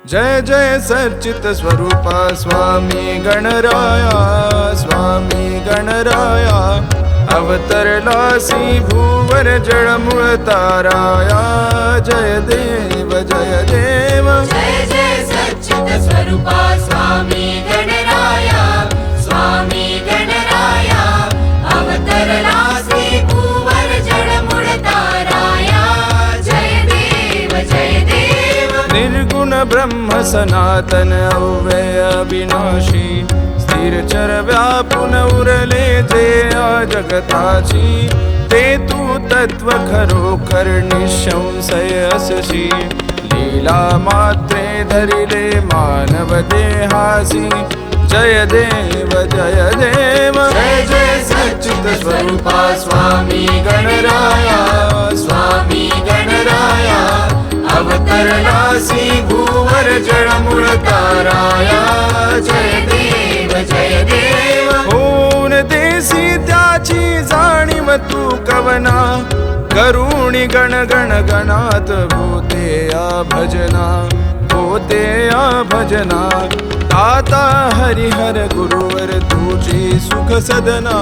जय जय सच्चित स्वरूपा स्वामी गणराया, स्वामी गणराया अवतरलासी भूवर जळमुळ ताराया। जय देव जय देव, जय जय सच्चित स्वरूपा स्वामी गणराया, स्वामी गणराया अवतरलासी भूवर जळमुळ ताराया। जय देव जय देव, निर्गुण ब्रह्म सनातन अव्यय अविनाशी, स्थिर चर व्यापून उरले जे या जगताची। ते तू तत्व खरोखर निःसंशय असशी, लीला मात्रे धरिले मानव देहासी। जय देव जय देव, जय जय सच्चित स्वरूपा स्वामी गणराया, स्वामी गणराया अवतरलासी भूवर जळमुळ ताराया। जय देव जय देव, होऊन देसी त्याची जाणीव तू कवना। करुणी गण गण गणात होते या भजना, होते या भजना। दाता हरिहर गुरुवर तुझी सुख सदना,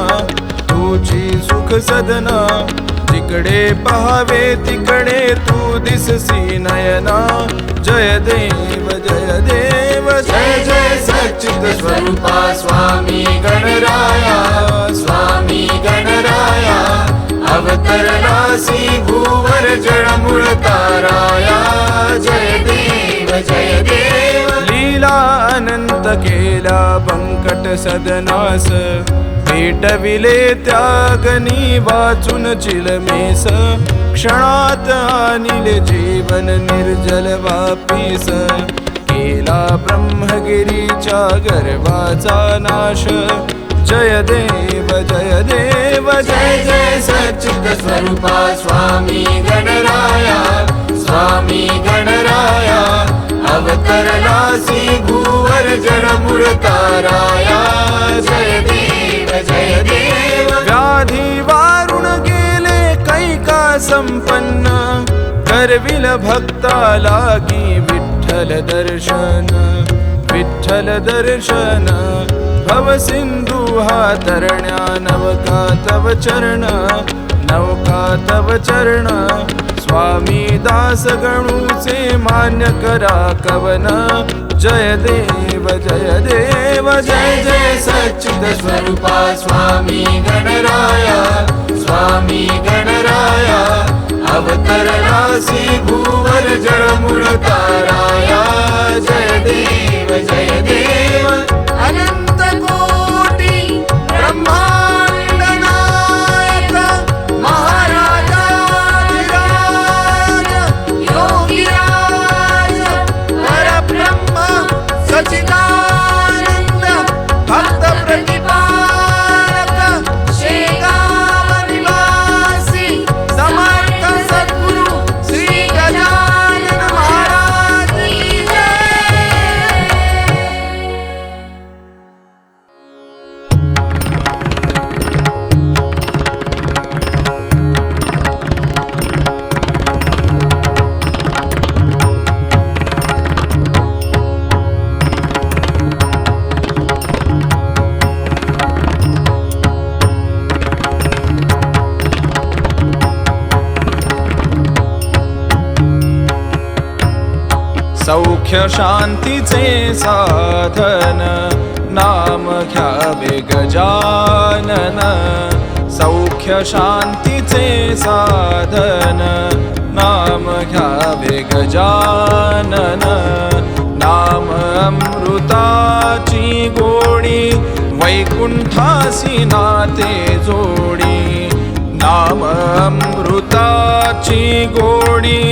तुझी सुख सदना। जिकडे पहावे तिकडे तू दिससी नयना। जय देव जय देव, जय जय सच्चित स्वरूपा स्वामी गणराया, स्वामी गणराया अवतरलासी भूवर जळमुळ ताराया। जय देव जय देव, लीला अनंत केला बंकट सदनास। पेटविले त्यागनी वाचून चिलमेस, क्षणात आणिले जीवन निर्जल वापीस। केला ब्रह्मगिरीच्या गर्वाचा नाश। जय देव जय देव, जय जय सच्चित स्वरूपा स्वामी गणराया, स्वामी गणराया अवतरलासी भूवर जळमुळ ताराया। जय देव जय देव, व्याधी वारुण गेले कैका संपन्न। करविल भक्ता लागी विठ्ठल दर्शन, विठ्ठल दर्शन। भव सिंधू हा तरण्या नवका तव चरण, नवका तव चरण। स्वामी दास गणूचे मान्य करा कवन। जय देव जय देव, जय जय सच्चित स्वरूपा स्वामी गणराया, स्वामी गणराया अवतरलासी भूवर जळमुळ ताराया। जय देव जय देव, अनंत कोटी ब्रह्मांड नायक महाराजा योगीराज परब्रह्म सच्चिदानंद भक्त प्रतिपालक शेगाव निवासी समर्थ सद्गुरु श्री गजानन महाराज की जय। सौख्य शांतीचे साधन, नाम घ्यावे गजानन। सौख्य शांतीचे साधन, नाम घ्यावे गजानन। नाम अमृताची गोडी, वैकुंठासी नाते जोडी। नाम अमृताची गोडी,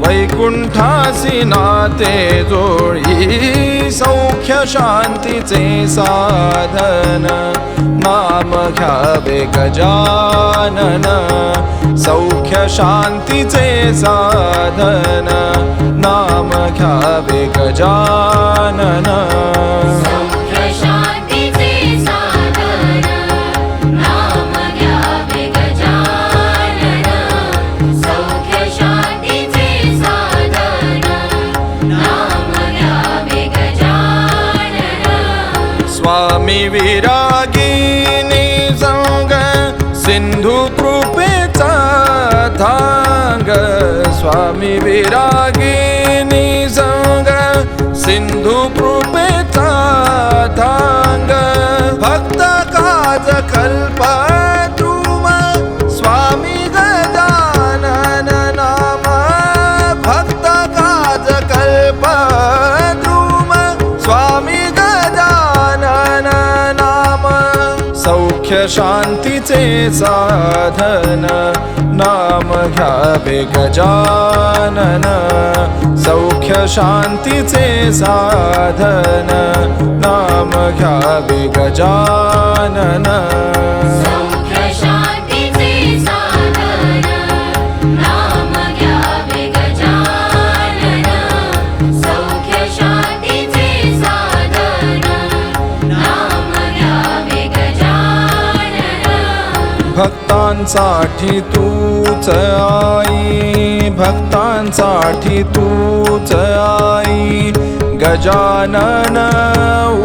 वैकुंठासी नाते जोडी। सौख्य शांतीचे साधन, नाम घ्यावे गजानन। सौख्य शांतीचे साधन, नाम घ्यावे गजानन। सौख्य शांतीचे साधन, नाम घ्यावे गजानन। सौख्य शांतीचे साधन, नाम घ्यावे विरागिनी संग सिंधू कृपेचा थांग स्वामी विरागिनी संग सिंधू कृपेचा थांग भक्त काज कल्प द्रुम स्वामी गजानन नाम भक्त काज कल्प द्रुम स्वामी गजानन नाम सौख्य शांतीचे साधन नाम घ्यावे गजानन सौख्य शांतीचे साधन नाम घ्यावे गजानन सौख्य शांतीचे साधन नाम घ्यावे गजानन सौख्य शांतीचे साधन नाम घ्यावे गजानन भक्तांसाठी तूच आई भक्तांसाठी तूच आई गजानन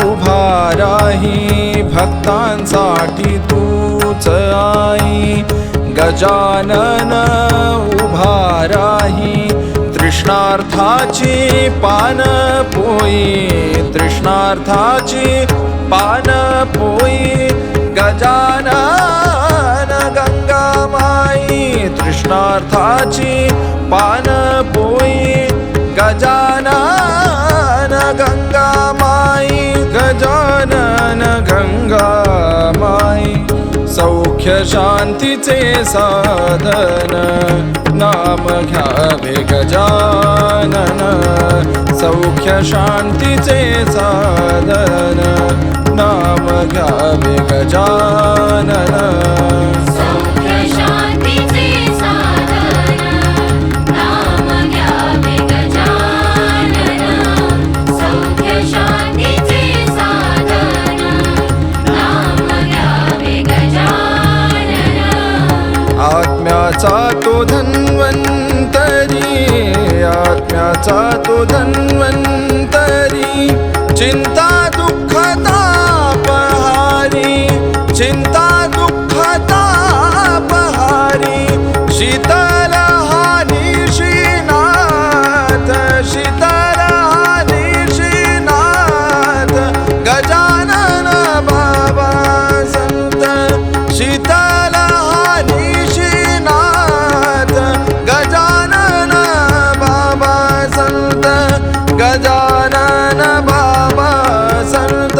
उभा राही भक्तांसाठी तूच आई गजानन उभा राही तृष्णार्थाची पान पोई तृष्णार्थाची पान पोई गजानन गंगामाई तृष्णार्थाची पान पोई गजानन गंगामाई गजानन गंगामाई सौख्य शांतीचे साधन नाम घ्यावे गजानन सौख्य शांतीचे साधन नाम घ्यावे गजानन सौख्य शांतीचे साधन नाम घ्यावे गजानन सौख्य शांतीचे साधन नाम घ्यावे गजानन आत्म्याचा तो धन्वंतरी आत्म्याचा तो धन्वंतरी चिंता दुःख तापहारी चिंता दुःख तापहारी शीतल हानी श्रीनाथ शीतल हानी श्रीनाथ गजानन बाबा संत शीतल हानी श्रीनाथ गजानन बाबा संत गजानन बाबा संत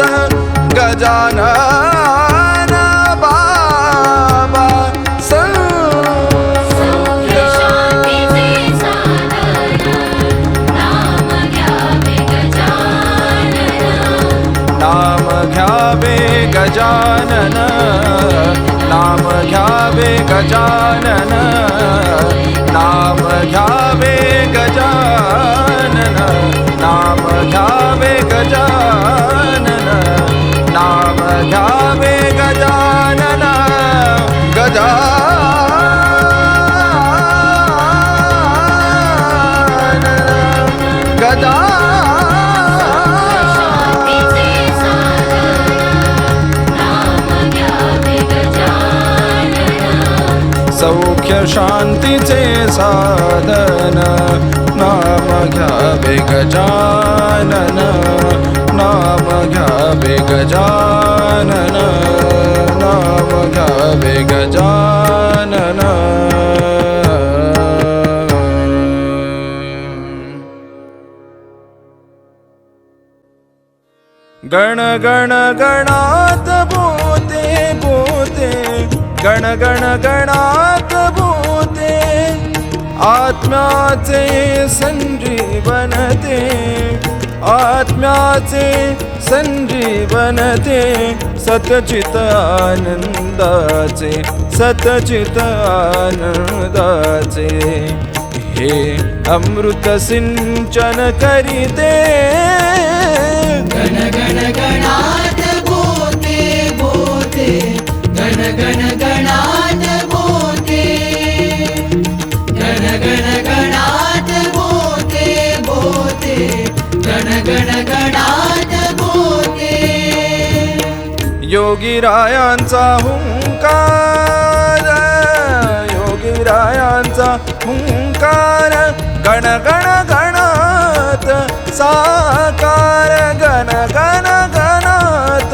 गजानन बाबा संत सौख्य शांतीचे साधन नाम घ्यावे गजानन नाम घ्यावे गजानन नाम घ्यावे गजानन नाम घ्यावे गजानन नाम घ्यावे गजानन नाम घ्यावे गजानन गजानन शांतीचे साधन नाम घ्यावे गजानन सौख्य शांतीचे साधन नाम घ्यावे गजानन नाम घ्यावे गजानन नाम घ्यावे गजानन गण गण गणात बोते बोते गण गण गणात बोते आत्म्याचे संजीवनते आत्म्याचे संजीवनते सतचित आनंदाचे सतचित आनंदाचे हे अमृत सिंचन करीते गण गण गणात बोते बोते गण गण गणात बोते गण गण गणात बोते बोते गण गण गणात बोते योगीरायांचा हुंकार, योगीरायांचा हुंकार, गण गण गणात साकार, गण गण गणात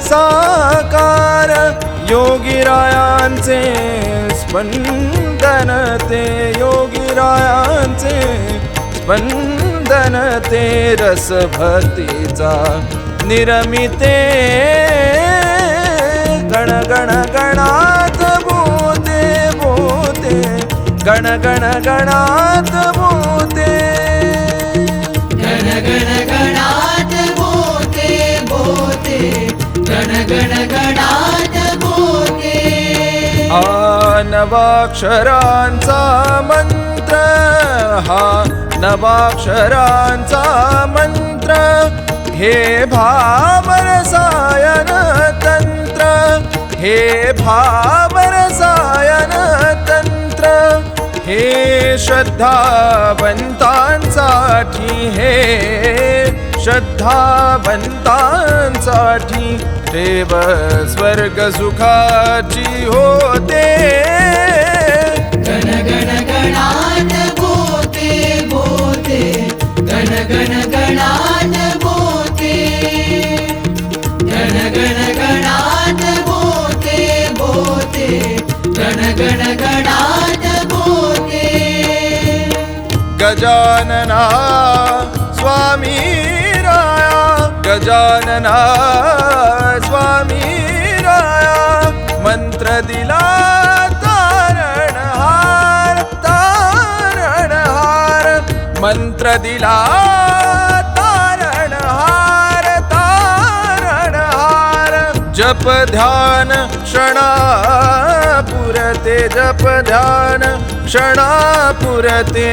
साकार, योगीरायांचे स्पंदन ते, योगीरायांचे स्पंदन ते, रस भक्तीचा निरमिते, गण गण गणात बोते बोते, गण गण गणात बोते, गण गण गणात बोते बोते, गण गण गणात बोते. नवाक्षरांचा मंत्र, हा नवाक्षरांचा मंत्र, हे भावरसायन तंत्र, हे भावरसायन तंत्र, हे श्रद्धावंतांसाठी, हे श्रद्धावंतांसाठी, ठेव स्वर्ग सुखाची होते, गण गण गणात बोते बोते, गण गण गणात बोते, गण गण गणात बोते बोते, गण गण गणात बोते. गजानना स्वामी राया, गजानना स्वामी राया, मंत्र दिला तारणहार, तारणहार, मंत्र दिला तारणहार, तारणहार, जप ध्यान क्षणापुरते, जप ध्यान क्षणापुरते,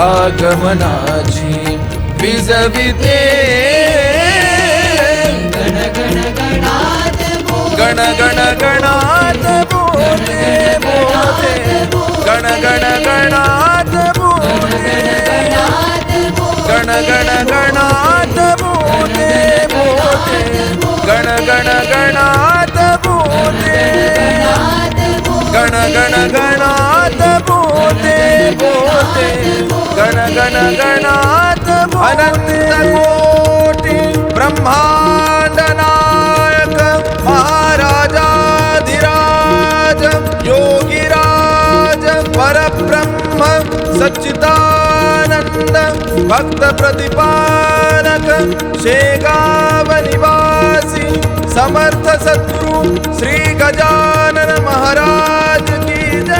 आगमनाची विजविते, गण गण गणात बोते, गण गण गणात बोते बोते, गण गण गणात बोते, गण गण गणात बोते बोते, गण गण गणात बोते, गण गण गणात बोते बोते, गण गण गणात अनंत कोटी ब्रह्मांड नायक महाराजाधिराज योगीराज परब्रह्म सच्चिदानंद भक्त प्रतिपालक शेगाव निवासी समर्थ सद्गुरु श्री गजानन महाराज की जय.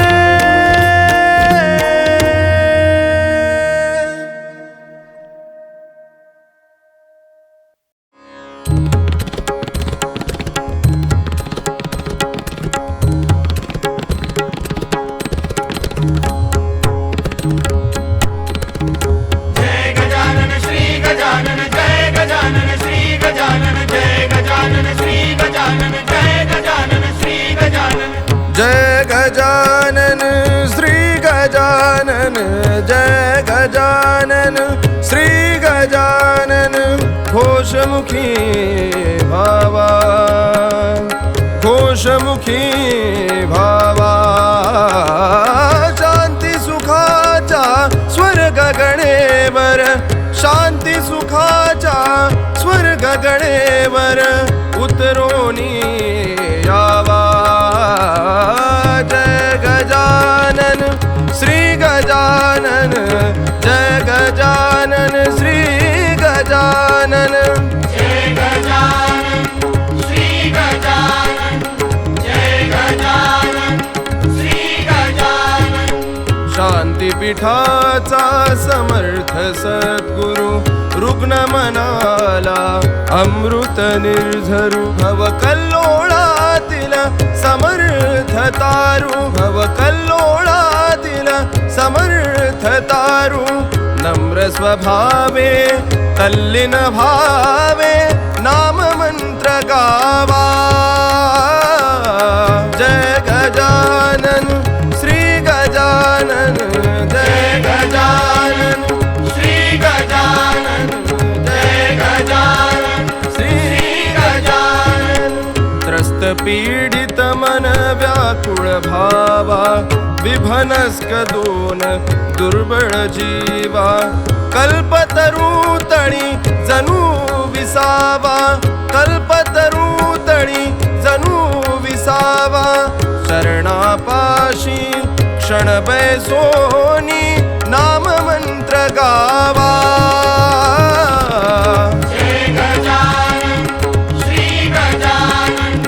जय गजानन श्री गजानन, जय गजानन श्री गजानन, घोषमुखी भावा, घोषमुखी भावा, शांती सुखाचा स्वर्ग गणेवर, शांती सुखाचा स्वर्ग गणेवर उतरोनी यावा. जय गजानन श्री गजानन, जय गजानन श्री गजानन, जय गजानन श्री गजानन, जय गजानन श्री गजानन. शांतीपीठाचा समर्थ सद्गुरु, रुग्ण मनाला अमृत निर्झरू, भव कल्लोळातील समर्थ तारू, भव कल्लोळातील समर्थ तारू, नम्र स्वभावे तल्लीन भावे नाम मंत्र गावा. जय गजानन श्री गजानन, जय गजानन श्री गजानन, जय गजानन श्री गजानन. दुःखपीडित मन व्याकुळ भावा विभनस्कदोन दुर्बळ जीवा कल्पतरुतळी जणू विसावा कल्पतरुतळी जणू विसावा शरणापाशी क्षण बैसोनी नाम मंत्र गावा जय गजानन श्री गजानन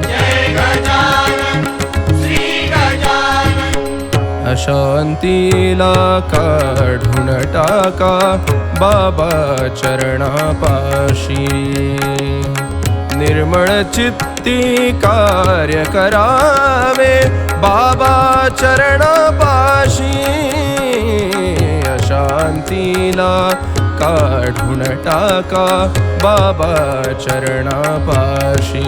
जय गजानन श्री गजानन अशांतीला काढून टाका बाबा चरणापाशी निर्मळ चित्ती कार्य करावे बाबा चरणापाशी अशांतीला काढून टाका बाबा चरणापाशी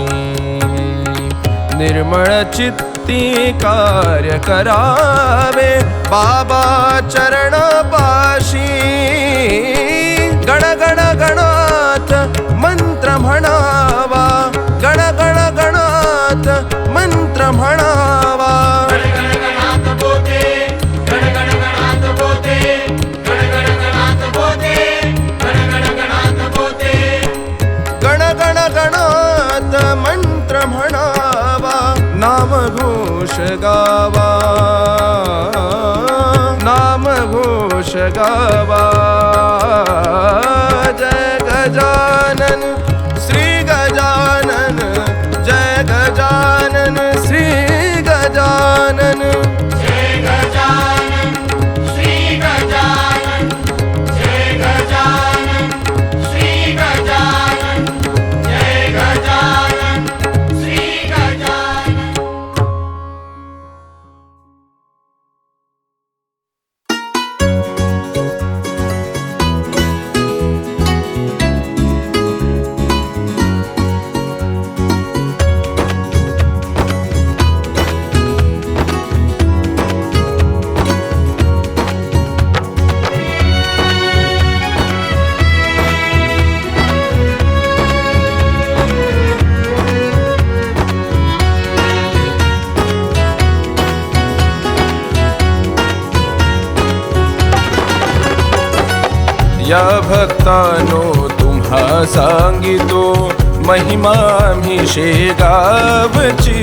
निर्मळ चित्ती कार्य करावे बाबा चरणापाशी गण गण गणात मंत्र म्हणावा गण गण गणात मंत्र म्हणावा गणगणगणात बोते गणगणगणात बोते गणगणगणात बोते गणगणगणात बोते गण गण गणात मंत्र म्हणावा नामघोष गावा नामघोष गावा जय गजानन श्री गजानन जय गजानन श्री गजानन जय गजानन श्री गजानन जय गजानन श्री गजानन जय गजानन श्री गजानन या भक्तानो तुम्हा सांगितो महिमा मी शेगावची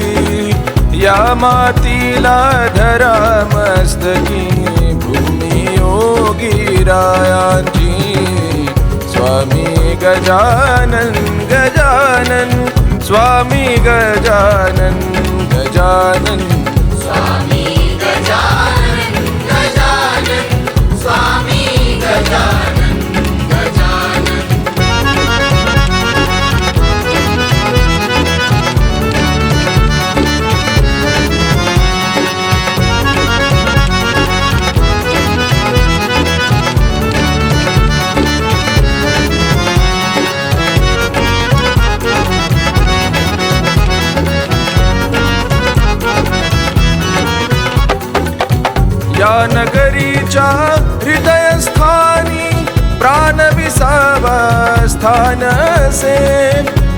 या मातीला धरा मस्तकी भूमी योगी रायांची स्वामी गजानन गजानन स्वामी गजानन गजानन स्वामी गजानन गजानन स्वामी गजानन गजानन या नगरीच्या हृदयस्थानी प्राण विसावा स्थान से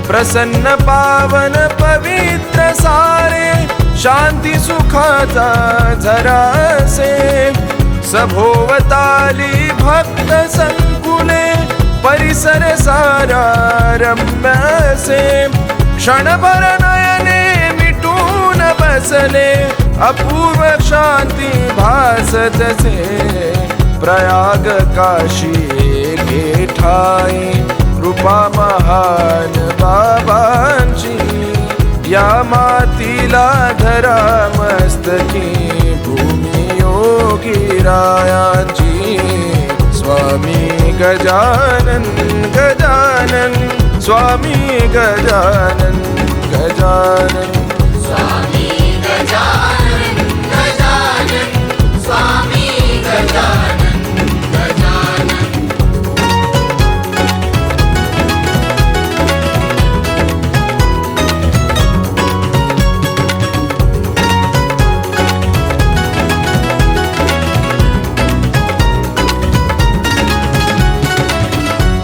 प्रसन्न पावन पवित्र सारे शांती सुखाचा झरा से सभोवताली भक्त संकुले परिसर सारा रम्य से क्षणभर नयने मिटून बसले अपूर्व शांती भासत से प्रयाग काशी एके ठाई कृपा महान बाबांची या मातीला धरा मस्तकी भूमी योगी रायांची स्वामी गजानन गजानन स्वामी गजानन गजानन स्वामी गजानन गजानन स्वामी गजानन गजानन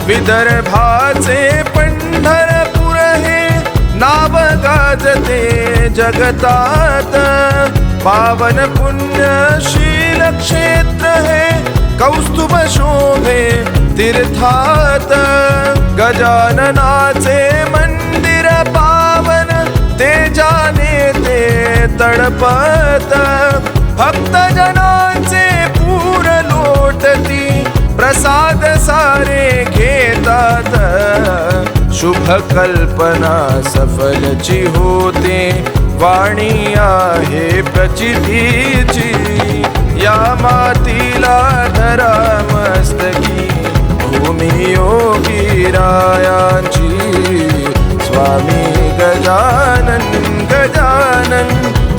विदर्भाचे पंढरपूर हे नाव गाजले गाजते जगतात, पावन पुण्यशील क्षेत्र हे कौस्तुभ शोभे तीर्थात. गजाननाचे मंदिर पावन, तेजाने ते तळपत. भक्त जनांचे पूर लोटती, प्रसाद सारे घेतात. शुभ कल्पना सफलची होते, वाणी आहे प्रचितीची. या मातीला धरा मस्तकी, भूमी योगी रायांची. स्वामी गजानन गजानन,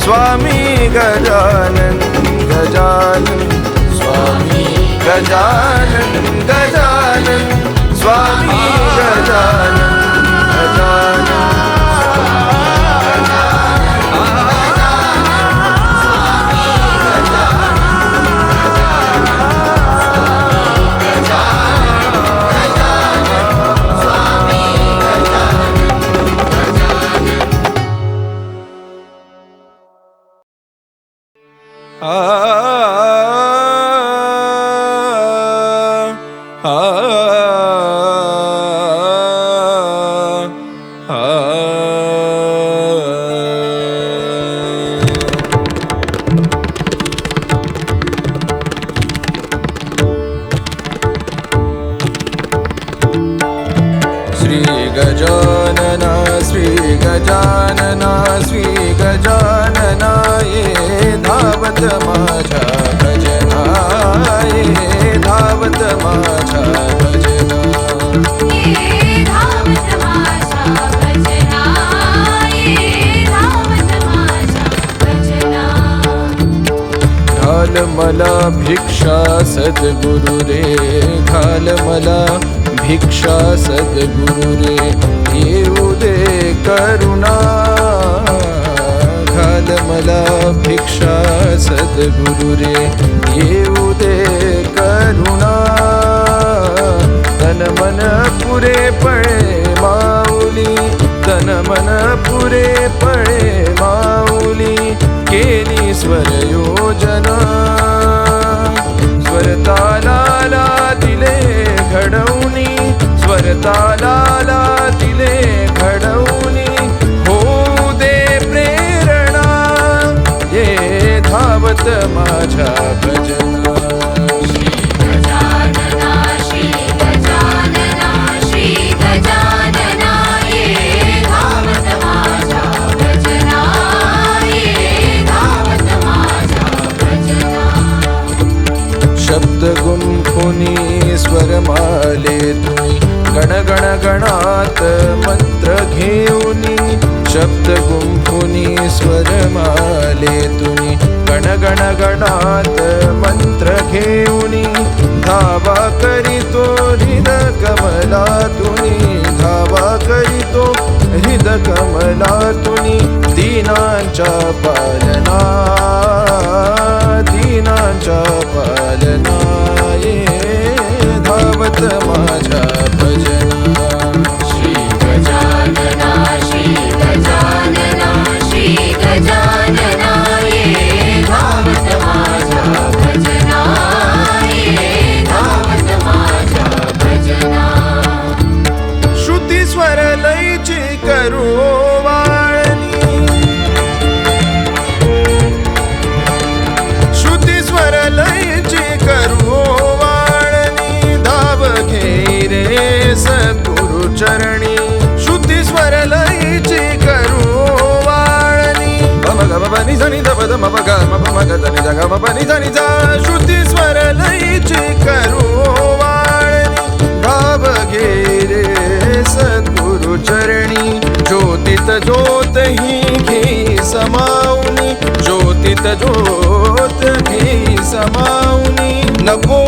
स्वामी गजानन गजानन, स्वामी गजानन गजानन, स्वामी गजानन गजानन. श्री गजानना श्री गजानना श्री गजानना, ये धावत माझा भजना, ये धावत माझा भजना. ये धावत माझा भजना, ये धावत माझा भजना. घाल मला भिक्षा सद्गुरु रे, घाल मला भिक्षा सद्गुरु रे. येऊ दे करुणा, घाल मला भिक्षा सद्गुरु रे. येऊ दे करुणा. तन मन पुरे पळे माऊली, तन मन पुरे पळे माऊली. केली स्वर योजना, स्वर तालाला दिले घडवणी, स्वर तालाला दिले घडवणी. होऊ दे प्रेरणा, ये धावत माझ्या भजना. गजानना श्री गजानना श्री गजानना, ये धावत माझा भजना, ये धावत माझा भजना. शब्द गुंफुनी स्वर माले तुम्ही, गण गण गणात मंत्र घेऊनी. शब्द गुंफुनी स्वर माले तुम्ही, गण गण गणात मंत्र घेऊनी. धावा करीतो हृद कमलातुनी, धावा करीतो हृद कमलातुनी. दीनांच्या पालना, दीनांच्या पालना. ये धावत माझ्या भजना. श्री गजानना श्री गजानना श्री गजानना, ये धावत माझा भजना, ये धावत माझा भजना. श्रुती स्वर लयची करू वाळणी, श्रुती स्वर लयची करू वाळणी. धाव घे रे सद्गुरु चरणी, श्रुती स्वर लयची करू वाळणी. मम ग म प नि ध नि ध प ध म प ग म प म ग ध नि ध ग म प नि ध नि ध. श्रुती स्वर लयची करू वाळणी. धाव घे रे सद्गुरु चरणी. ज्योतीत ज्योत ही घे समावनी, ज्योतीत ज्योत घे समावनी. नको